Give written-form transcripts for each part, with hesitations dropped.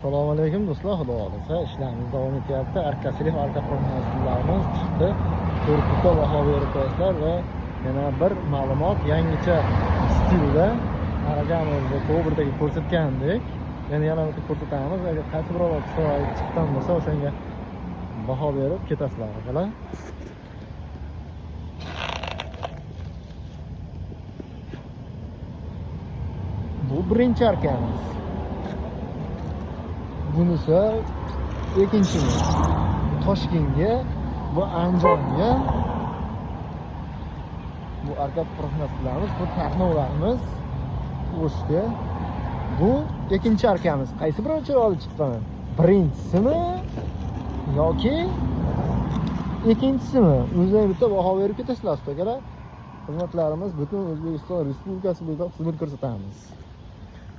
Assalomu alaykum do'stlar, xudo xolisa ishlarimiz davom etyapti. Arkasilik arka qurilmalarimiz chiqdi. Ko'rikda baho berib qo'yasizlar va yana bir ma'lumot yangicha stilda aragamizda Cobra'dagi ko'rsatgandek yana bir ko'rsatamiz. Agar qaysi biror chiqqan bo'lsa o'shanga baho berib ketasizlar akalar. Bu birinchi arkamiz. Bunisi ikkinchimiz. Toshkentga, bu Andijonga. Bu arka qurilmalarimiz, bu taxnovlarimiz O'shga. Bu ikkinchi arkamiz. Qaysi birinchi olib chiqqan? Birinchisimi yoki ikkinchisimi? O'zingizga bitta baho berib ketasizlar akalar. Xizmatlarimiz butun O'zbekiston Respublikasi bo'ylab xizmat ko'rsatamiz.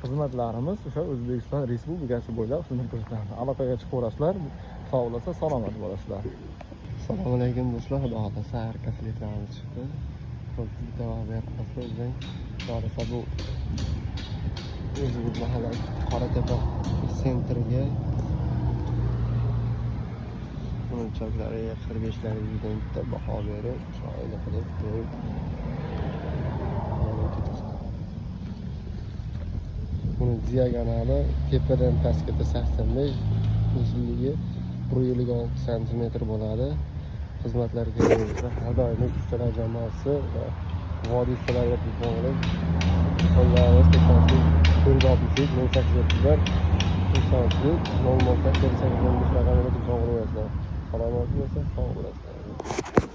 Xizmatlarimiz o'sha O'zbekiston Respublikasi bo'ylab xizmat ko'rsatamiz. Aloqaga chiqaverasizlar, sog'lasa salomat bo'lasizlar. Assalomu alaykum do'stlar, xudo xolisa arkasiliklarimiz chiqdi. Bitta baho berib qo'yasizlar o'zing. Bo'lsa bu o'zimiz mahalla Qoratepa sentriga unchaklariga 45larga bitta baho berib, shoyda qilib qo'yib buni diagonali tepadan pastgacha 85, uzunligi 156 cm bo'ladi. Xizmatlarga har doim ustalar jamoasi va vodiychilarga bog'liq qo'llarimiz tekshirishlik 460 1831 ma'lumotlar kelsangiz raqamini to'g'ri qo'yasizlar. Salomat bo'lsin, sog' bo'lasizlar.